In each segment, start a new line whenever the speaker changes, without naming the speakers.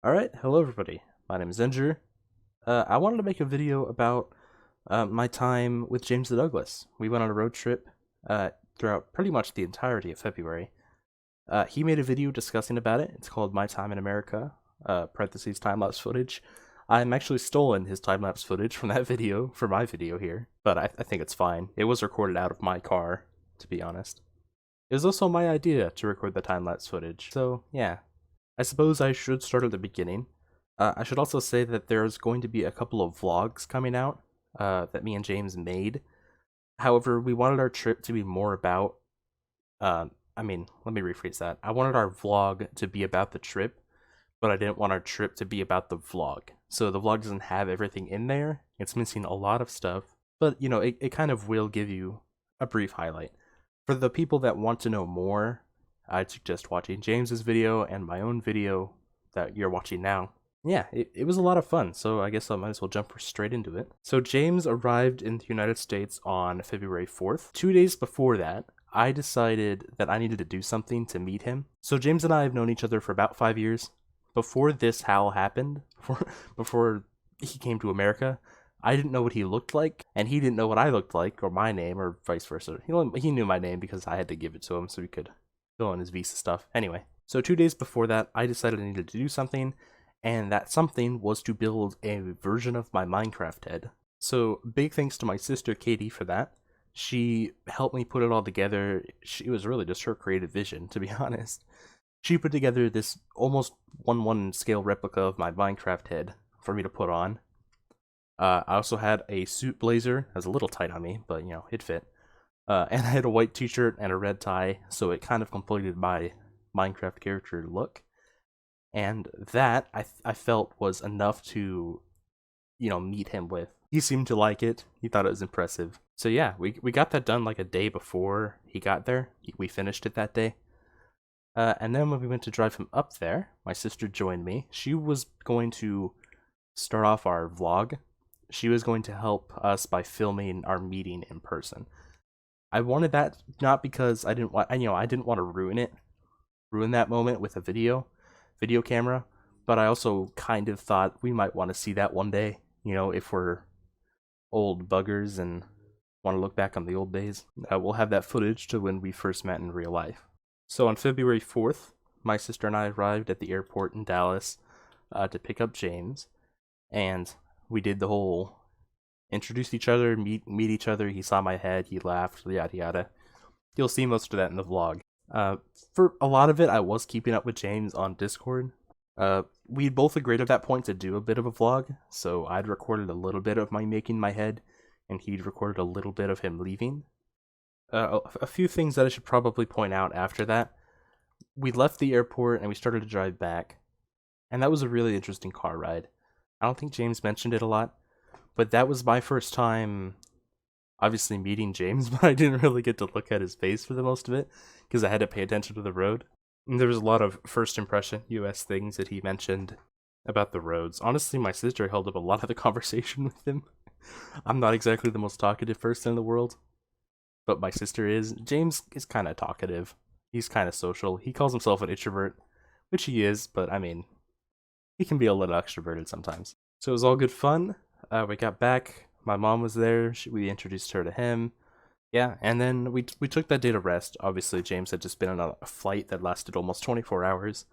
Alright, hello everybody. My name is Ginger. I wanted to make a video about my time with James the Douglas. We went on a road trip throughout pretty much the entirety of February. He made a video discussing about it. It's called My Time in America, parentheses time-lapse footage. I'm actually stolen his time-lapse footage from that video for my video here, but I think it's fine. It was recorded out of my car, to be honest. It was also my idea to record the time-lapse footage, so yeah. I suppose I should start at the beginning. I should also say that there's going to be a couple of vlogs coming out that me and James made. However, we wanted our trip to be more about. Let me rephrase that. I wanted our vlog to be about the trip, but I didn't want our trip to be about the vlog. So the vlog doesn't have everything in there. It's missing a lot of stuff, but it kind of will give you a brief highlight. For the people that want to know more, I'd suggest watching James's video and my own video that you're watching now. Yeah, it was a lot of fun, so I guess I might as well jump straight into it. So James arrived in the United States on February 4th. 2 days before that, I decided that I needed to do something to meet him. So James and I have known each other for about 5 years. Before this Hal happened, before he came to America, I didn't know what he looked like, and he didn't know what I looked like, or my name, or vice versa. He knew my name because I had to give it to him so he could fill in his visa stuff. Anyway, so 2 days before that, I decided I needed to do something, and that something was to build a version of my Minecraft head. So big thanks to my sister Katie for that. She helped me put it all together. It was really just her creative vision, to be honest. She put together this almost 1:1 scale replica of my Minecraft head for me to put on. I also had a suit blazer. It was a little tight on me, but it fit. And I had a white t-shirt and a red tie, so it kind of completed my Minecraft character look. And that, I felt, was enough to, meet him with. He seemed to like it. He thought it was impressive. So yeah, we got that done like a day before he got there. We finished it that day. And then when we went to drive him up there, my sister joined me. She was going to start off our vlog. She was going to help us by filming our meeting in person. I wanted that not because I didn't want to ruin that moment with a video camera, but I also kind of thought we might want to see that one day, if we're old buggers and want to look back on the old days. We'll have that footage to when we first met in real life. So on February 4th, my sister and I arrived at the airport in Dallas to pick up James, and we did the whole introduce each other, meet each other. He saw my head, he laughed, yada yada. You'll see most of that in the vlog. For a lot of it, I was keeping up with James on Discord. We both agreed at that point to do a bit of a vlog, so I'd recorded a little bit of my making my head, and he'd recorded a little bit of him leaving. A few things that I should probably point out after that. We left the airport and we started to drive back, and that was a really interesting car ride. I don't think James mentioned it a lot, but that was my first time obviously meeting James, but I didn't really get to look at his face for the most of it because I had to pay attention to the road. And there was a lot of first impression US things that he mentioned about the roads. Honestly, my sister held up a lot of the conversation with him. I'm not exactly the most talkative person in the world, but my sister is. James is kind of talkative. He's kind of social. He calls himself an introvert, which he is, but he can be a little extroverted sometimes. So it was all good fun. We got back. My mom was there. We introduced her to him. Yeah, and then we took that day to rest. Obviously, James had just been on a flight that lasted almost 24 hours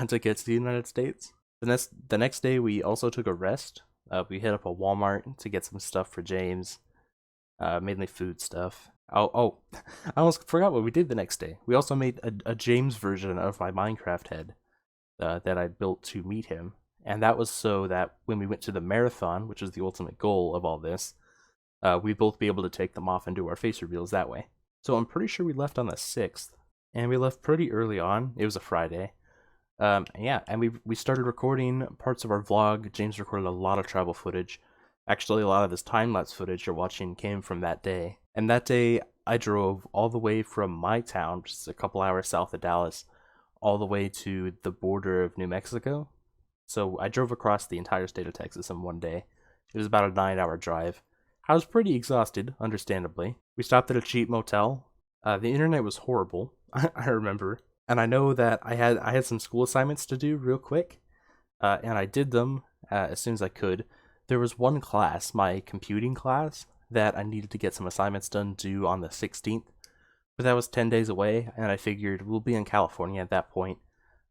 to get to the United States. The next day, we also took a rest. We hit up a Walmart to get some stuff for James, mainly food stuff. Oh, I almost forgot what we did the next day. We also made a James version of my Minecraft head that I built to meet him. And that was so that when we went to the marathon, which is the ultimate goal of all this, we'd both be able to take them off and do our face reveals that way. So I'm pretty sure we left on the 6th, and we left pretty early on. It was a Friday. And we started recording parts of our vlog. James recorded a lot of travel footage. Actually, a lot of this time-lapse footage you're watching came from that day. And that day, I drove all the way from my town, which is a couple hours south of Dallas, all the way to the border of New Mexico. So I drove across the entire state of Texas in one day. It was about a 9-hour drive. I was pretty exhausted, understandably. We stopped at a cheap motel. The internet was horrible, I remember. And I know that I had some school assignments to do real quick. and I did them as soon as I could. There was one class, my computing class, that I needed to get some assignments done due on the 16th, but that was 10 days away, and I figured we'll be in California at that point.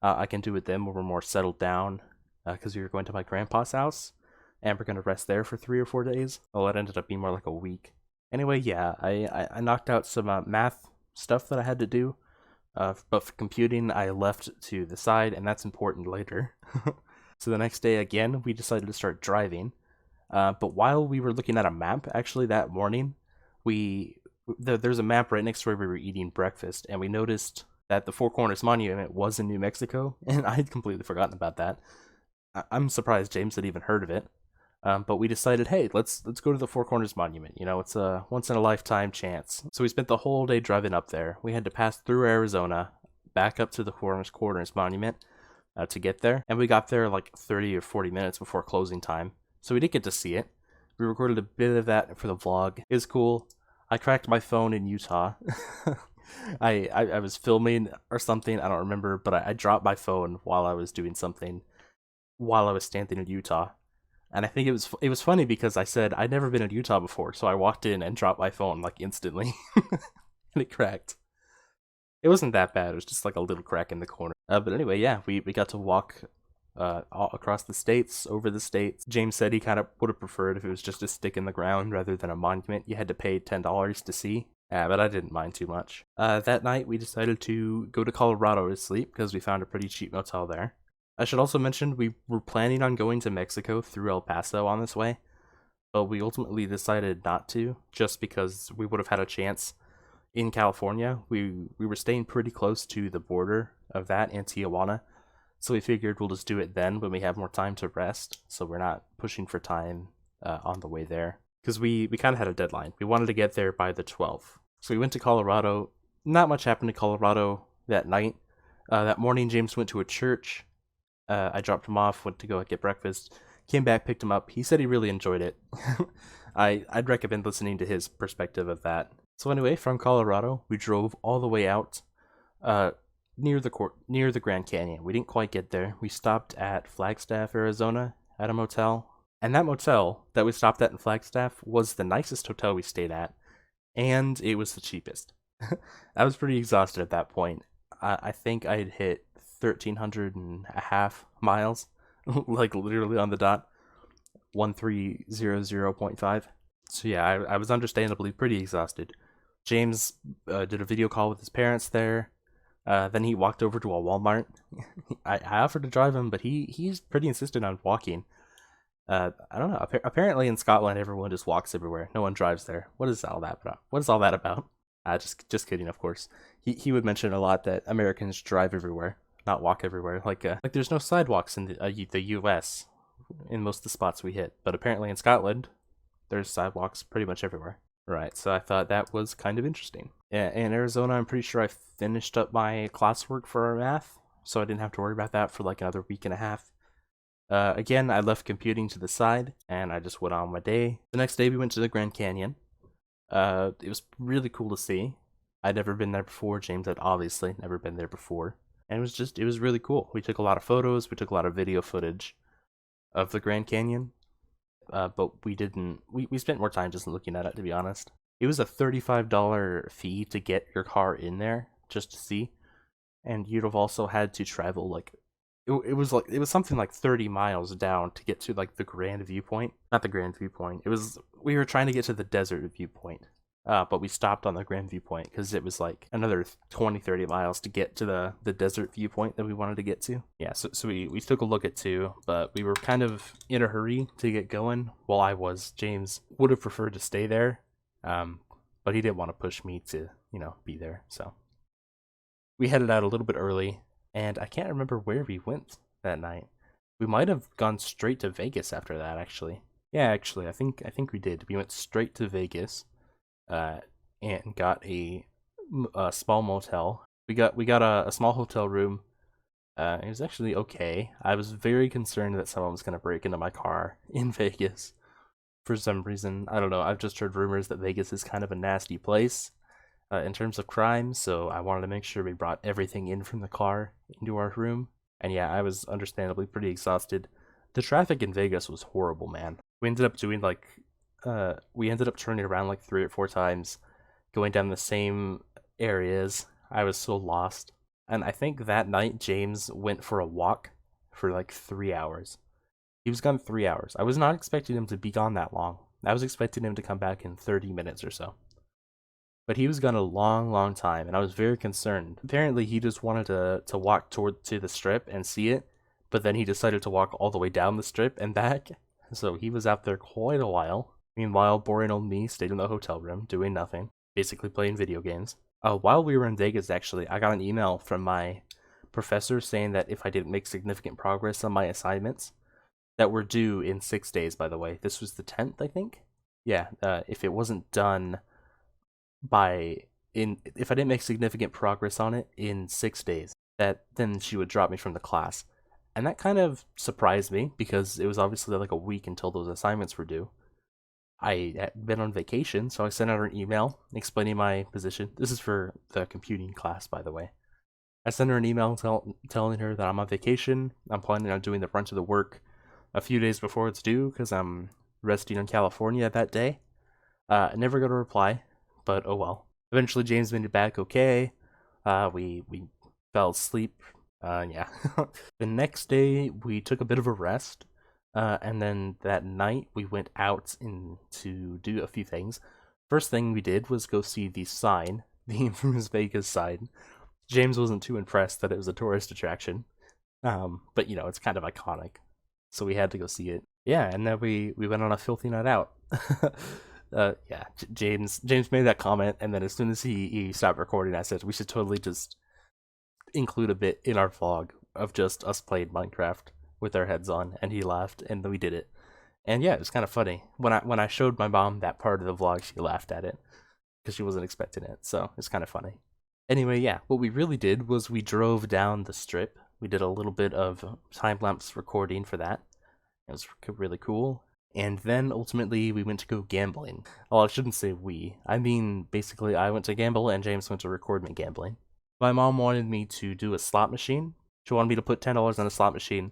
I can do it then when we're more settled down, because we were going to my grandpa's house, and we're going to rest there for 3 or 4 days. Well, it ended up being more like a week. Anyway, yeah, I knocked out some math stuff that I had to do, but for computing, I left to the side, and that's important later. So the next day, again, we decided to start driving. But while we were looking at a map, actually that morning, there's a map right next to where we were eating breakfast, and we noticed that the Four Corners Monument was in New Mexico, and I had completely forgotten about that. I'm surprised James had even heard of it. But we decided, hey, let's go to the Four Corners Monument. You know, it's a once-in-a-lifetime chance. So we spent the whole day driving up there. We had to pass through Arizona, back up to the Four Corners Monument to get there. And we got there like 30 or 40 minutes before closing time. So we did get to see it. We recorded a bit of that for the vlog. It was cool. I cracked my phone in Utah. I was filming or something, I don't remember, but I dropped my phone while I was doing something while I was standing in Utah. And I think it was funny because I said I'd never been in Utah before, so I walked in and dropped my phone like instantly. And it cracked. It wasn't that bad, it was just like a little crack in the corner. But anyway, yeah, we got to walk all across the states, over the states. James said he kind of would have preferred if it was just a stick in the ground rather than a monument you had to pay $10 to see. But I didn't mind too much. That night we decided to go to Colorado to sleep because we found a pretty cheap motel there. I should also mention we were planning on going to Mexico through El Paso on this way, but we ultimately decided not to, just because we would have had a chance in California. We were staying pretty close to the border of that and Tijuana, so we figured we'll just do it then when we have more time to rest, so we're not pushing for time on the way there. Because we kind of had a deadline. We wanted to get there by the 12th. So we went to Colorado. Not much happened in Colorado that night. That morning, James went to a church. I dropped him off, went to go get breakfast, came back, picked him up. He said he really enjoyed it. I'd recommend listening to his perspective of that. So anyway, from Colorado, we drove all the way out near the Grand Canyon. We didn't quite get there. We stopped at Flagstaff, Arizona, at a motel. And that motel that we stopped at in Flagstaff was the nicest hotel we stayed at, and it was the cheapest. I was pretty exhausted at that point. I think I had hit 1,300.5 miles, like literally on the dot, 1300.5. So yeah, I was understandably pretty exhausted. James did a video call with his parents there. Then he walked over to a Walmart. I offered to drive him, but he's pretty insistent on walking. I don't know. Apparently in Scotland, everyone just walks everywhere. No one drives there. What is all that about? What is all that about? Just kidding, of course. He would mention a lot that Americans drive everywhere, not walk everywhere. Like there's no sidewalks in the U.S. in most of the spots we hit, but apparently in Scotland, there's sidewalks pretty much everywhere. Right. So I thought that was kind of interesting. In Arizona, I'm pretty sure I finished up my classwork for our math, so I didn't have to worry about that for like another week and a half. Again, I left computing to the side, and I just went on my day. The next day, we went to the Grand Canyon. It was really cool to see. I'd never been there before. James had obviously never been there before. And it was really cool. We took a lot of photos, we took a lot of video footage of the Grand Canyon. But we spent more time just looking at it, to be honest. It was a $35 fee to get your car in there, just to see. And you'd have also had to travel like, it was something like 30 miles down to get to like the Grand Viewpoint. Not the Grand Viewpoint. We were trying to get to the Desert Viewpoint. But we stopped on the Grand Viewpoint because it was like another 20-30 miles to get to the Desert Viewpoint that we wanted to get to. Yeah, so we took a look at two, but we were kind of in a hurry to get going. Well, I was. James would have preferred to stay there, but he didn't want to push me to, be there. So we headed out a little bit early, and I can't remember where we went that night. We might have gone straight to Vegas after that, actually. Yeah, actually, I think we did. We went straight to Vegas. And got a small motel. We got a small hotel room. It was actually okay. I was very concerned that someone was going to break into my car in Vegas for some reason. I don't know. I've just heard rumors that Vegas is kind of a nasty place in terms of crime, so I wanted to make sure we brought everything in from the car into our room. And yeah, I was understandably pretty exhausted. The traffic in Vegas was horrible, man. We ended up doing like, we ended up turning around like 3 or 4 times, going down the same areas. I was so lost. And I think that night James went for a walk for like 3 hours. He was gone 3 hours. I was not expecting him to be gone that long. I was expecting him to come back in 30 minutes or so. But he was gone a long, long time, and I was very concerned. Apparently, he just wanted to walk to the strip and see it, but then he decided to walk all the way down the strip and back. So he was out there quite a while. Meanwhile, boring old me stayed in the hotel room, doing nothing, basically playing video games. While we were in Vegas, actually, I got an email from my professor saying that if I didn't make significant progress on my assignments, that were due in 6 days, by the way. This was the 10th, I think? Yeah, if it wasn't done if I didn't make significant progress on it in 6 days, then she would drop me from the class. And that kind of surprised me, because it was obviously like a week until those assignments were due. I had been on vacation, so I sent out an email explaining my position. This is for the computing class, by the way. I sent her an email telling her that I'm on vacation. I'm planning on doing the brunt of the work a few days before it's due, because I'm resting in California that day. I never got a reply, but oh well. Eventually, James made it back okay. We fell asleep. Yeah. The next day, we took a bit of a rest. And then that night, we went out to do a few things. First thing we did was go see the sign, the infamous Vegas sign. James wasn't too impressed that it was a tourist attraction. But you know, it's kind of iconic. So we had to go see it. Yeah, and then we went on a filthy night out. Yeah, James made that comment, and then as soon as he stopped recording, I said we should totally just include a bit in our vlog of just us playing Minecraft with our heads on, and he laughed, and we did it. And yeah, it was kind of funny. When I showed my mom that part of the vlog, she laughed at it because she wasn't expecting it. So it's kind of funny. Anyway, yeah, what we really did was we drove down the strip. We did a little bit of time-lapse recording for that. It was really cool. And then ultimately we went to go gambling. Well, I shouldn't say we. I mean, basically I went to gamble and James went to record me gambling. My mom wanted me to do a slot machine. She wanted me to put $10 on a slot machine.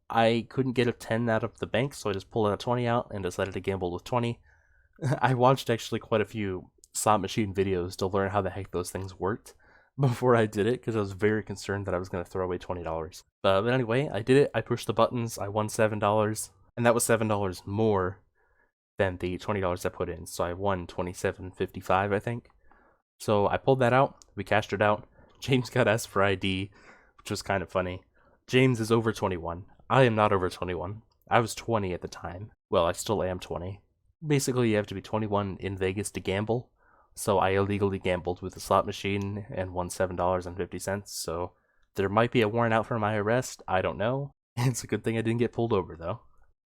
I couldn't get a 10 out of the bank, so I just pulled a 20 out and decided to gamble with 20. I watched actually quite a few slot machine videos to learn how the heck those things worked before I did it, because I was very concerned that I was going to throw away $20. But anyway, I did it. I pushed the buttons. I won $7, and that was $7 more than the $20 I put in. So I won $27.55, I think. So I pulled that out. We cashed it out. James got asked for ID, which was kind of funny. James is over 21. I am not over 21. I was 20 at the time. Well, I still am 20. Basically, you have to be 21 in Vegas to gamble. So I illegally gambled with a slot machine and won $7.50. So there might be a warrant out for my arrest. I don't know. It's a good thing I didn't get pulled over, though.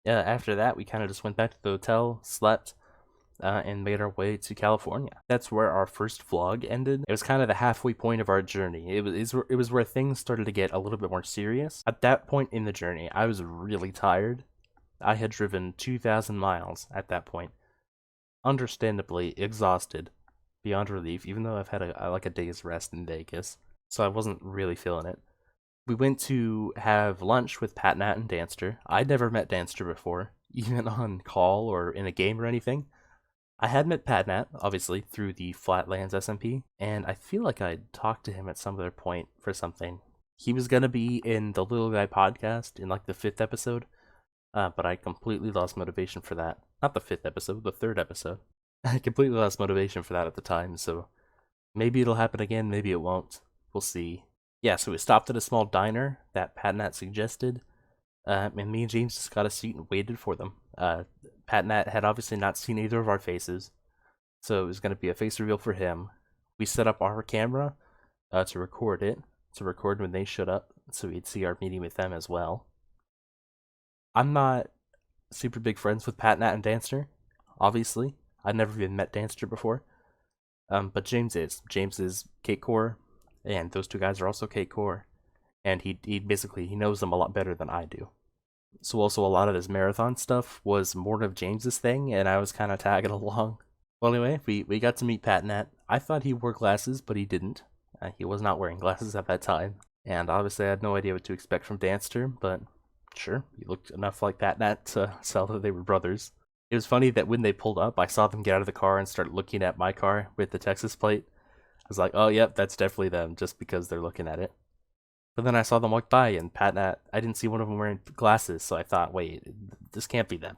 After that, we kind of just went back to the hotel, slept, and made our way to California. That's where our first vlog ended. It was kind of the halfway point of our journey. It was where things started to get a little bit more serious. At that point in the journey, I was really tired. I had driven 2,000 miles at that point. Understandably exhausted, beyond relief, even though I've had a day's rest in Vegas. So I wasn't really feeling it. We went to have lunch with Pat, Nat, and Danster. I'd never met Danster before, even on call or in a game or anything. I had met Pat Nat, obviously, through the Flatlands SMP, and I feel like I'd talked to him at some other point for something. He was gonna be in the Little Guy podcast in like the 5th episode, but I completely lost motivation for that. Not the 5th episode, the 3rd episode. I completely lost motivation for that at the time, so maybe it'll happen again, maybe it won't. We'll see. Yeah, so we stopped at a small diner that Pat Nat suggested, and me and James just got a seat and waited for them. Pat Nat had obviously not seen either of our faces, so it was going to be a face reveal for him. We set up our camera to record when they showed up, so we'd see our meeting with them as well. I'm not super big friends with Pat Nat and Danster, obviously. I'd never even met Danster before, but James is. James is Cakecore, and those two guys are also Cakecore, and he knows them a lot better than I do. So also a lot of this marathon stuff was more of James's thing, and I was kind of tagging along. Well, anyway, we got to meet Pat Nat. I thought he wore glasses, but he didn't. He was not wearing glasses at that time. And obviously I had no idea what to expect from Danster, but sure, he looked enough like Pat Nat to tell that they were brothers. It was funny that when they pulled up, I saw them get out of the car and start looking at my car with the Texas plate. I was like, oh, yep, that's definitely them, just because they're looking at it. But then I saw them walk by, and Pat Nat, I didn't see one of them wearing glasses, so I thought, wait, this can't be them.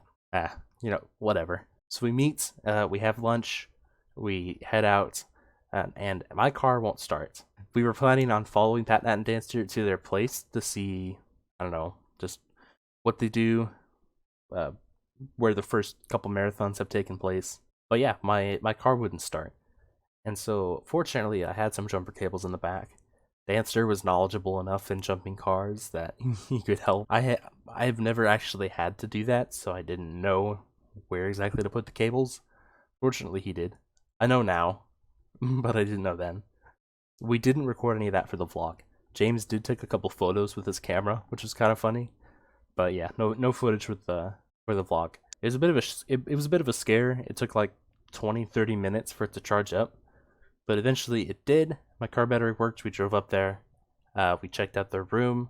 Whatever. So we meet, we have lunch, we head out, and my car won't start. We were planning on following Pat Nat and Dancer to their place to see, I don't know, just what they do, where the first couple marathons have taken place. But yeah, my car wouldn't start. And so, fortunately, I had some jumper cables in the back. Dancer was knowledgeable enough in jumping cars that he could help. I've never actually had to do that, so I didn't know where exactly to put the cables. Fortunately, he did. I know now, but I didn't know then. We didn't record any of that for the vlog. James did take a couple photos with his camera, which was kind of funny. But yeah, no footage with for the vlog. It was a bit of it was a bit of a scare. It took like 20-30 minutes for it to charge up, but eventually it did. My car battery worked. We drove up there. We checked out their room,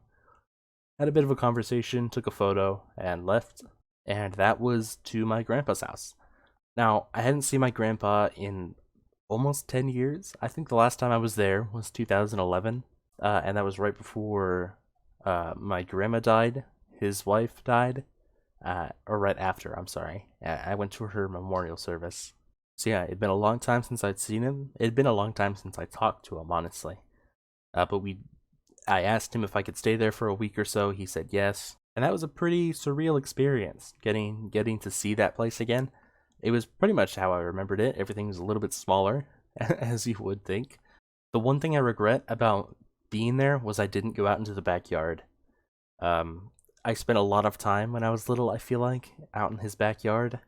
had a bit of a conversation, took a photo, and left. And that was to my grandpa's house. Now, I hadn't seen my grandpa in almost 10 years. I think the last time I was there was 2011, and that was right before my grandma died. His wife died, or right after, I'm sorry. I went to her memorial service. So yeah, it'd been a long time since I'd seen him. It'd been a long time since I talked to him, honestly. But I asked him if I could stay there for a week or so. He said yes, and that was a pretty surreal experience. Getting to see that place again. It was pretty much how I remembered it. Everything was a little bit smaller, as you would think. The one thing I regret about being there was I didn't go out into the backyard. I spent a lot of time when I was little, I feel like, out in his backyard,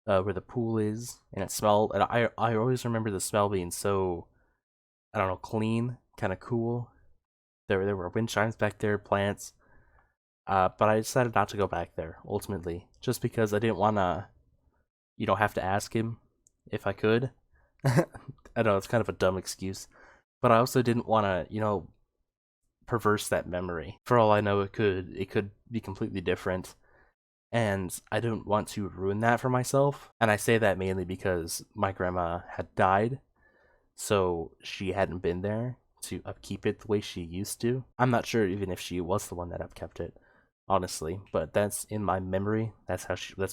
where the pool is, and it smelled, and I always remember the smell being so, I don't know, clean, kind of cool. There were wind chimes back there, plants, but I decided not to go back there, ultimately, just because I didn't want to, have to ask him if I could. I know, it's kind of a dumb excuse, but I also didn't want to, perverse that memory. For all I know, it could be completely different, and I don't want to ruin that for myself. And I say that mainly because my grandma had died, so she hadn't been there to upkeep it the way she used to. I'm not sure even if she was the one that upkept it, honestly, but that's in my memory. That's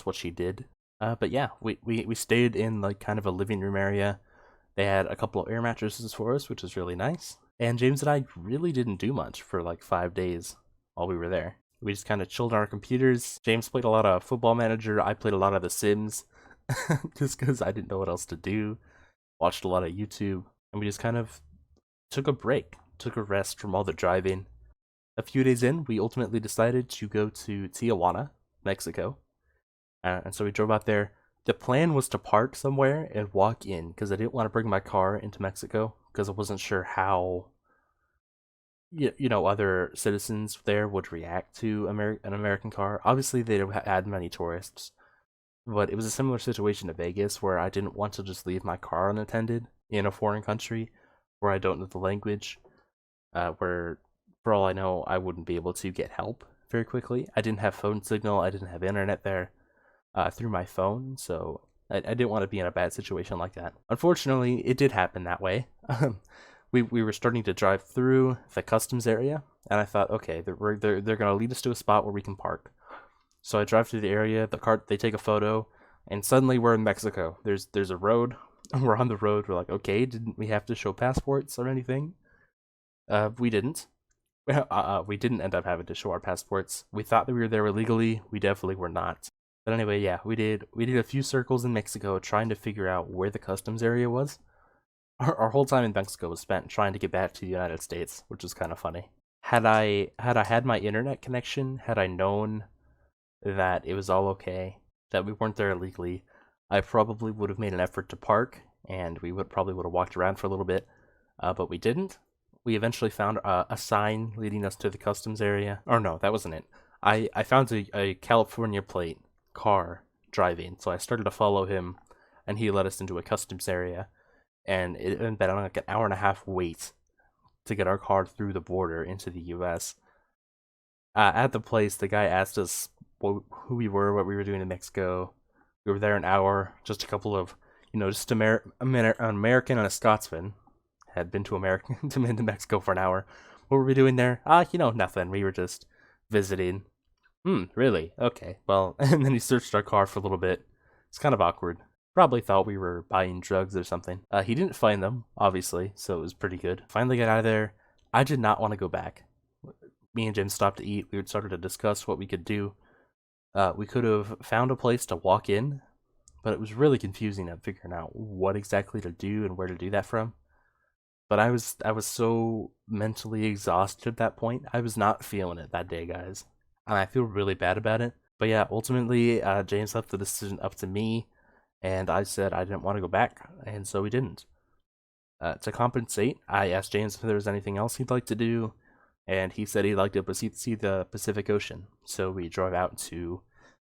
what she did. But yeah, we stayed in like kind of a living room area. They had a couple of air mattresses for us, which was really nice. And James and I really didn't do much for like 5 days while we were there. We just kind of chilled on our computers. James played a lot of Football Manager. I played a lot of The Sims, just because I didn't know what else to do. Watched a lot of YouTube, and we just kind of took a break, took a rest from all the driving. A few days in, we ultimately decided to go to Tijuana, Mexico. And so we drove out there. The plan was to park somewhere and walk in, because I didn't want to bring my car into Mexico, because I wasn't sure how other citizens there would react to an American car. Obviously, they had many tourists, but it was a similar situation to Vegas, where I didn't want to just leave my car unattended in a foreign country where I don't know the language, where, for all I know, I wouldn't be able to get help very quickly. I didn't have phone signal, I didn't have internet there through my phone, so I didn't want to be in a bad situation like that. Unfortunately, it did happen that way. We were starting to drive through the customs area, and I thought, okay, they're going to lead us to a spot where we can park. So I drive through the area, they take a photo, and suddenly we're in Mexico. There's a road, we're on the road, we're like, okay, didn't we have to show passports or anything? We didn't. We didn't end up having to show our passports. We thought that we were there illegally, we definitely were not. But anyway, yeah, we did a few circles in Mexico trying to figure out where the customs area was. Our whole time in Mexico was spent trying to get back to the United States, which was kind of funny. Had I had my internet connection, had I known that it was all okay, that we weren't there illegally, I probably would have made an effort to park, and we probably would have walked around for a little bit, but we didn't. We eventually found a sign leading us to the customs area. Or no, that wasn't it. I found a California plate car driving, so I started to follow him, and he led us into a customs area, and it had been like an hour and a half wait to get our car through the border into the U.S. At the place, the guy asked us who we were, what we were doing in Mexico. We were there an hour, just a couple of, just an American and a Scotsman had been to Mexico for an hour. What were we doing there? Nothing. We were just visiting. Really? Okay. Well, and then he searched our car for a little bit. It's kind of awkward. Probably thought we were buying drugs or something. He didn't find them, obviously, so it was pretty good. Finally got out of there. I did not want to go back. Me and Jim stopped to eat. We started to discuss what we could do. We could have found a place to walk in, but it was really confusing at figuring out what exactly to do and where to do that from. But I was so mentally exhausted at that point. I was not feeling it that day, guys. And I feel really bad about it. But yeah, ultimately, James left the decision up to me, and I said I didn't want to go back, and so we didn't. To compensate, I asked James if there was anything else he'd like to do, and he said he'd like to see the Pacific Ocean. So we drove out to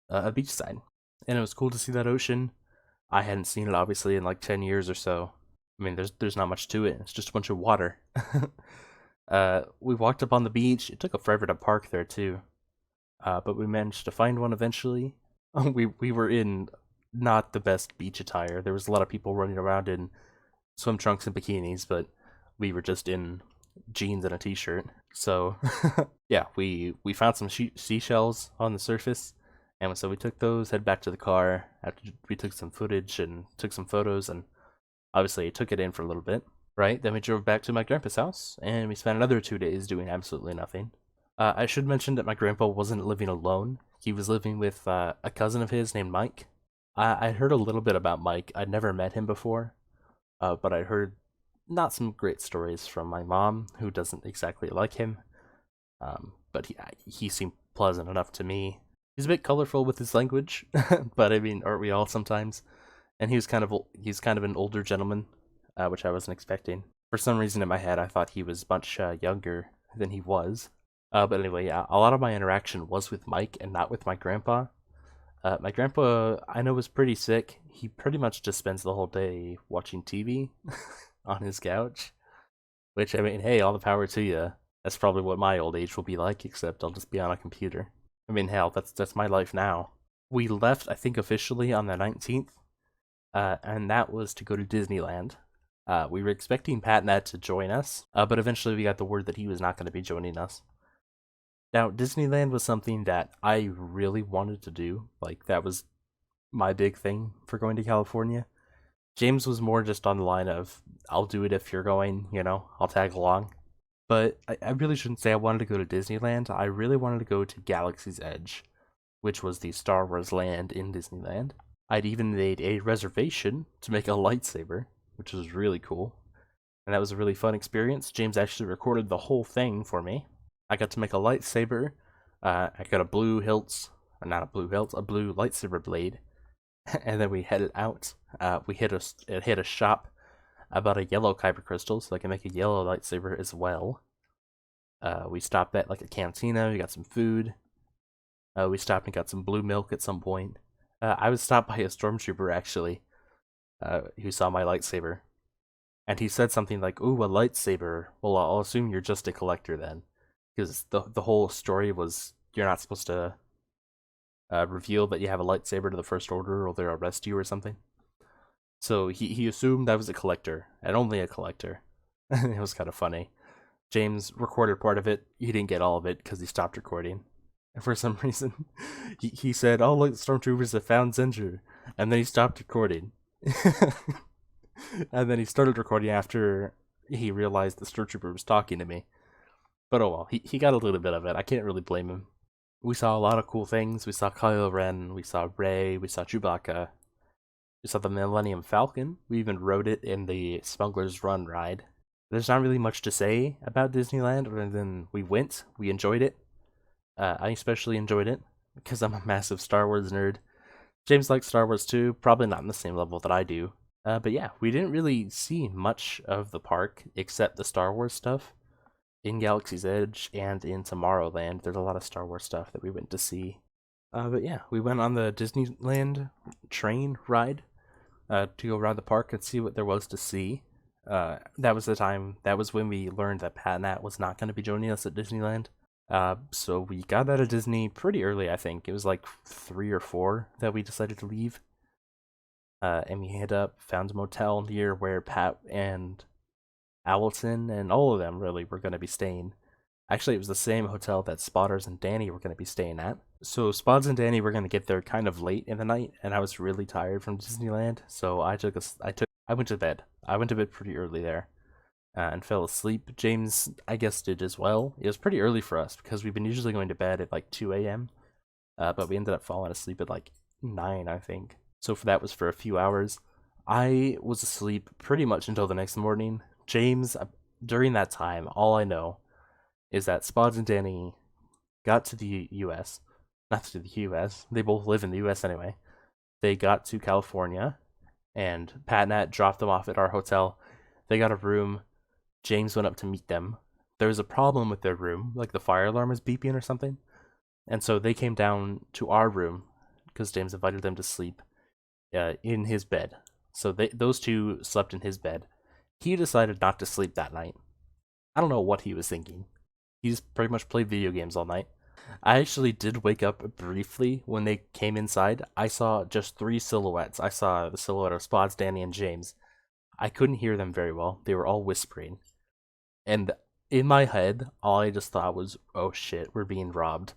a beachside, and it was cool to see that ocean. I hadn't seen it, obviously, in like 10 years or so. I mean, there's not much to it. It's just a bunch of water. We walked up on the beach. It took a forever to park there, too. But we managed to find one eventually. We were in not the best beach attire. There was a lot of people running around in swim trunks and bikinis, but we were just in jeans and a t-shirt. So, yeah, we found some seashells on the surface, and so we took those, head back to the car, after we took some footage and took some photos, and obviously took it in for a little bit. Right, then we drove back to my grandpa's house, and we spent another 2 days doing absolutely nothing. I should mention that my grandpa wasn't living alone. He was living with a cousin of his named Mike. I heard a little bit about Mike. I'd never met him before, but I heard not some great stories from my mom, who doesn't exactly like him. But he seemed pleasant enough to me. He's a bit colorful with his language, but I mean, aren't we all sometimes? And he's kind of an older gentleman, which I wasn't expecting. For some reason in my head, I thought he was much younger than he was. But anyway, yeah, a lot of my interaction was with Mike and not with my grandpa. My grandpa, I know, was pretty sick. He pretty much just spends the whole day watching TV on his couch. Which, I mean, hey, all the power to you. That's probably what my old age will be like, except I'll just be on a computer. I mean, hell, that's my life now. We left, I think, officially on the 19th, and that was to go to Disneyland. We were expecting Pat Ned to join us, but eventually we got the word that he was not going to be joining us. Now, Disneyland was something that I really wanted to do. Like, that was my big thing for going to California. James was more just on the line of, I'll do it if you're going, I'll tag along. But I really shouldn't say I wanted to go to Disneyland. I really wanted to go to Galaxy's Edge, which was the Star Wars land in Disneyland. I'd even made a reservation to make a lightsaber, which was really cool. And that was a really fun experience. James actually recorded the whole thing for me. I got to make a lightsaber. I got a blue lightsaber blade. And then we headed out. We hit a shop. I bought a yellow kyber crystal so I can make a yellow lightsaber as well. We stopped at like a cantina. We got some food. We stopped and got some blue milk at some point. I was stopped by a stormtrooper actually, who saw my lightsaber, and he said something like, "Ooh, a lightsaber. Well, I'll assume you're just a collector then." Because the whole story was you're not supposed to reveal that you have a lightsaber to the First Order or they'll arrest you or something. So he assumed I was a collector, and only a collector. It was kind of funny. James recorded part of it. He didn't get all of it because he stopped recording. And for some reason, he said, "Oh, look, the stormtroopers have found Zenger." And then he stopped recording. And then he started recording after he realized the stormtrooper was talking to me. But oh well, he got a little bit of it. I can't really blame him. We saw a lot of cool things. We saw Kylo Ren, we saw Rey, we saw Chewbacca. We saw the Millennium Falcon. We even rode it in the Smuggler's Run ride. There's not really much to say about Disneyland other than we went, we enjoyed it. I especially enjoyed it because I'm a massive Star Wars nerd. James likes Star Wars too, probably not on the same level that I do. But yeah, we didn't really see much of the park except the Star Wars stuff. In Galaxy's Edge and in Tomorrowland, there's a lot of Star Wars stuff that we went to see. But yeah, we went on the Disneyland train ride to go around the park and see what there was to see. That was the time. That was when we learned that Pat Nat was not going to be joining us at Disneyland. So we got out of Disney pretty early. I think it was like 3 or 4 that we decided to leave. And we hit up, found a motel near where Pat and Alton and all of them really were going to be staying. Actually, it was the same hotel that Spotters and Danny were going to be staying at. So Spots and Danny were going to get there kind of late in the night, and I was really tired from Disneyland, so I went to bed. I went to bed pretty early there, and fell asleep. James, I guess, did as well. It was pretty early for us because we've been usually going to bed at like 2 a.m., but we ended up falling asleep at like 9, I think. So that was for a few hours. I was asleep pretty much until the next morning. James, during that time, all I know is that Spods and Danny got to the U.S. Not to the U.S. They both live in the U.S. anyway. They got to California, and Pat Nat dropped them off at our hotel. They got a room. James went up to meet them. There was a problem with their room, like the fire alarm was beeping or something. And so they came down to our room because James invited them to sleep in his bed. So those two slept in his bed. He decided not to sleep that night. I don't know what he was thinking. He just pretty much played video games all night. I actually did wake up briefly when they came inside. I saw just 3 silhouettes. I saw the silhouette of Spots, Danny, and James. I couldn't hear them very well. They were all whispering. And in my head, all I just thought was, oh shit, we're being robbed.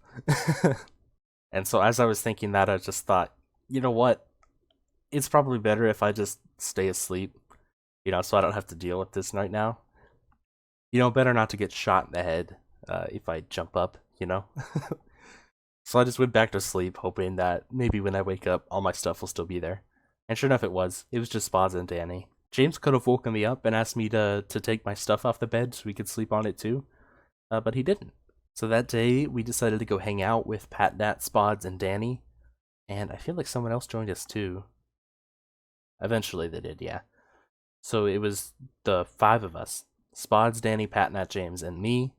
And so as I was thinking that, I just thought, you know what? It's probably better if I just stay asleep, so I don't have to deal with this right now. Better not to get shot in the head if I jump up, So I just went back to sleep, hoping that maybe when I wake up, all my stuff will still be there. And sure enough, it was. It was just Spots and Danny. James could have woken me up and asked me to take my stuff off the bed so we could sleep on it too, but he didn't. So that day, we decided to go hang out with Pat, Nat, Spods, and Danny, and I feel like someone else joined us too. Eventually they did, yeah. So it was the 5 of us. Spods, Danny, Pat, Nat, James, and me.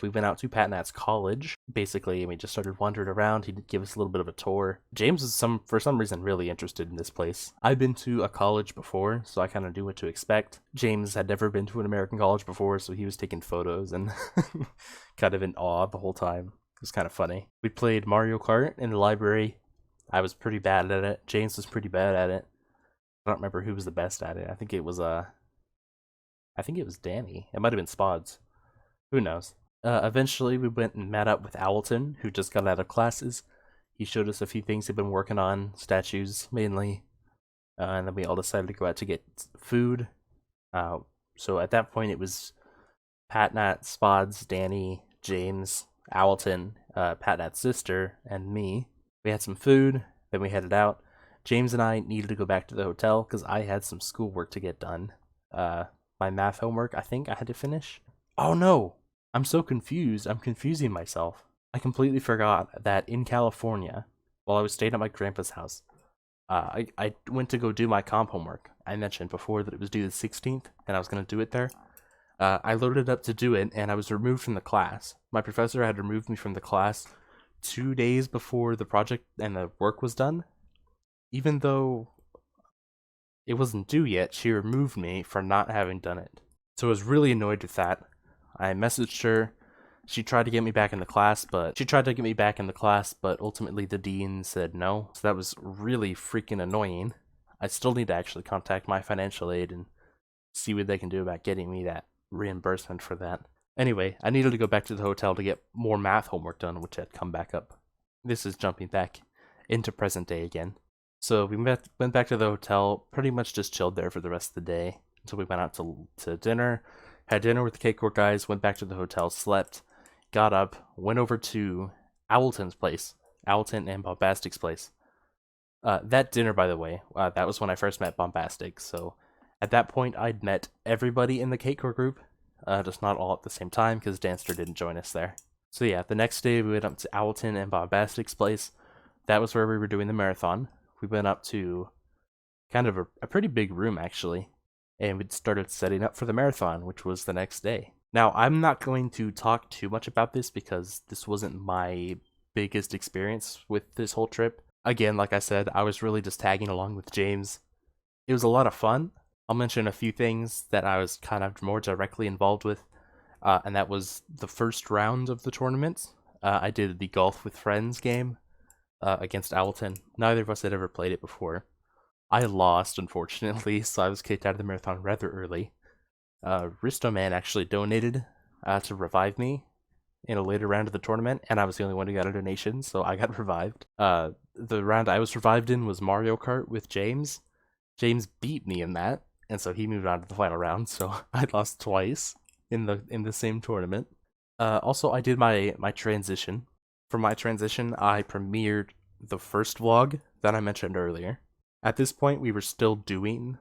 We went out to Pat Nat's college, basically, and we just started wandering around. He did give us a little bit of a tour. James was for some reason really interested in this place. I've been to a college before, so I kind of knew what to expect. James had never been to an American college before, so he was taking photos and kind of in awe the whole time. It was kind of funny. We played Mario Kart in the library. I was pretty bad at it. James was pretty bad at it. I don't remember who was the best at it. I think it was Danny. It might have been Spods. Who knows? Eventually, we went and met up with Alton, who just got out of classes. He showed us a few things he'd been working on, statues mainly, and then we all decided to go out to get food. So at that point, it was Pat, Nat, Spods, Danny, James, Alton, Pat, Nat's sister, and me. We had some food, then we headed out. James and I needed to go back to the hotel because I had some schoolwork to get done. My math homework, I think I had to finish. Oh no! I'm so confused. I'm confusing myself. I completely forgot that in California, while I was staying at my grandpa's house, I went to go do my comp homework. I mentioned before that it was due the 16th, and I was going to do it there. I loaded up to do it, and I was removed from the class. My professor had removed me from the class 2 days before the project and the work was done. Even though it wasn't due yet, she removed me for not having done it. So I was really annoyed with that. I messaged her. She tried to get me back in the class, but ultimately the dean said no. So that was really freaking annoying. I still need to actually contact my financial aid and see what they can do about getting me that reimbursement for that. Anyway, I needed to go back to the hotel to get more math homework done, which had come back up. This is jumping back into present day again. So we went back to the hotel, pretty much just chilled there for the rest of the day until we went out to dinner. Had dinner with the Cakecore guys, went back to the hotel, slept, got up, went over to Alton's place, Alton and Bombastic's place. That dinner, by the way, that was when I first met Bombastic, so at that point I'd met everybody in the Cakecore group, just not all at the same time because Danster didn't join us there. So yeah, the next day we went up to Alton and Bombastic's place. That was where we were doing the marathon. We went up to kind of a pretty big room, actually, and we started setting up for the marathon, which was the next day. Now, I'm not going to talk too much about this because this wasn't my biggest experience with this whole trip. Again, like I said, I was really just tagging along with James. It was a lot of fun, I'll mention a few things that I was kind of more directly involved with, and that was the first round of the tournament. I did the Golf with Friends game against Alton. Neither of us had ever played it before. I lost, unfortunately, so I was kicked out of the marathon rather early. Risto Man actually donated to revive me in a later round of the tournament, and I was the only one who got a donation, so I got revived. The round I was revived in was Mario Kart with James. James beat me in that, and so he moved on to the final round, so I lost twice in the same tournament. Also, I did my transition. For my transition, I premiered the first vlog that I mentioned earlier. At this point, we were still doing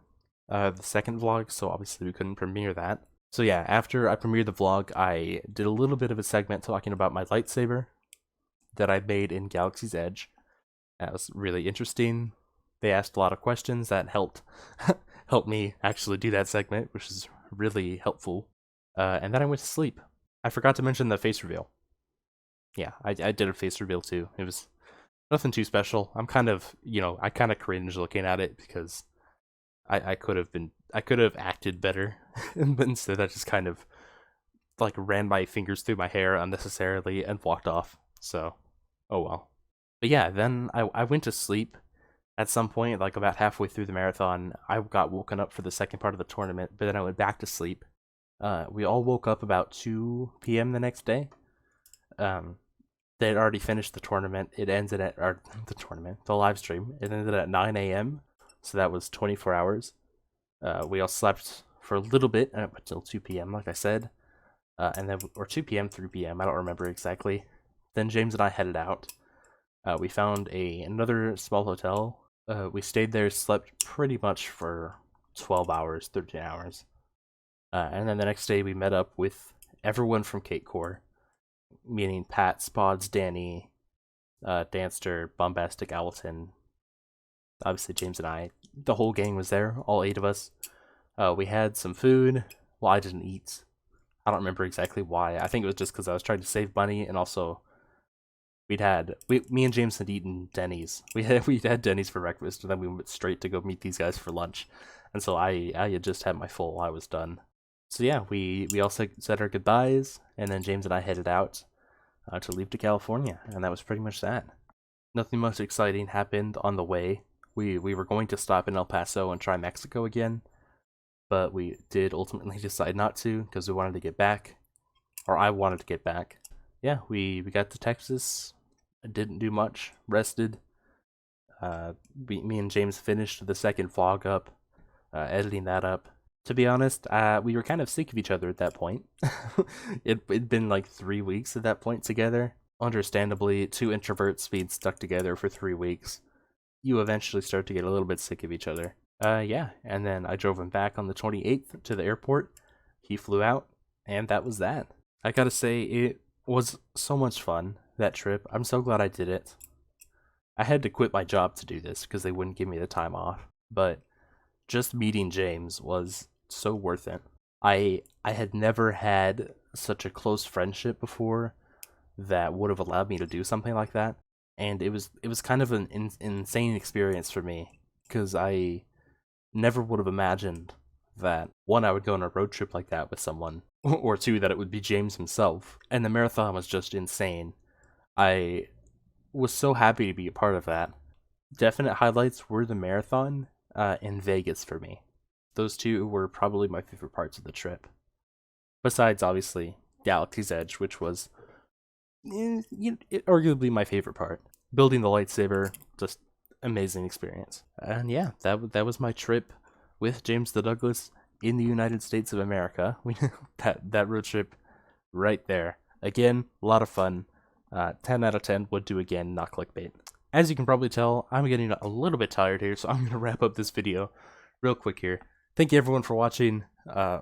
the second vlog, so obviously we couldn't premiere that. So yeah, after I premiered the vlog, I did a little bit of a segment talking about my lightsaber that I made in Galaxy's Edge. That was really interesting. They asked a lot of questions that helped help me actually do that segment, which is really helpful. And then I went to sleep. I forgot to mention the face reveal. Yeah, I did a face reveal too. It was nothing too special. I'm kind of, I kind of cringe looking at it because I could have acted better, but instead I just kind of like ran my fingers through my hair unnecessarily and walked off. So, oh well. But yeah, then I went to sleep. At some point, like about halfway through the marathon, I got woken up for the second part of the tournament, but then I went back to sleep. We all woke up about 2 p.m. the next day. They had already finished the tournament. It ended at the live stream. It ended at 9 a.m. So that was 24 hours. We all slept for a little bit until 2 p.m. Like I said, and then or 2 p.m. 3 p.m. I don't remember exactly. Then James and I headed out. We found another small hotel. We stayed there, slept pretty much for 12 hours, 13 hours. And then the next day we met up with everyone from Cakecore, meaning Pat, Spods, Danny, Danster, Bombastic, Alton, obviously James and I. The whole gang was there, all 8 of us. We had some food. Well, I didn't eat. I don't remember exactly why. I think it was just because I was trying to save money, and also me and James had eaten Denny's. We had Denny's for breakfast, and then we went straight to go meet these guys for lunch. And so I had just had my full. I was done. So yeah, we all said our goodbyes, and then James and I headed out to leave to California, and that was pretty much that. Nothing much exciting happened on the way. We were going to stop in El Paso and try Mexico again, but we did ultimately decide not to because we wanted to get back, or I wanted to get back. Yeah, we got to Texas. Didn't do much. Rested. Me and James finished the second vlog up, editing that up. To be honest, we were kind of sick of each other at that point. It'd been like 3 weeks at that point together. Understandably, 2 introverts being stuck together for 3 weeks, you eventually start to get a little bit sick of each other. Yeah, and then I drove him back on the 28th to the airport. He flew out, and that was that. I gotta say, it was so much fun, that trip. I'm so glad I did it. I had to quit my job to do this because they wouldn't give me the time off, but just meeting James was so worth it. I had never had such a close friendship before that would have allowed me to do something like that, and it was kind of an insane experience for me because I never would have imagined that 1, I would go on a road trip like that with someone, or 2, that it would be James himself. And the marathon was just insane. I was so happy to be a part of that. Definite highlights were the marathon in Vegas for me. Those 2 were probably my favorite parts of the trip. Besides, obviously, Galaxy's Edge, which was arguably my favorite part. Building the lightsaber, just amazing experience. And yeah, that was my trip with JamestheDouglas in the United States of America. that road trip right there. Again, a lot of fun. 10 out of 10 would do again, not clickbait. As you can probably tell, I'm getting a little bit tired here, so I'm going to wrap up this video real quick here. Thank you everyone for watching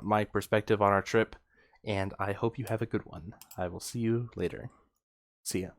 my perspective on our trip, and I hope you have a good one. I will see you later. See ya.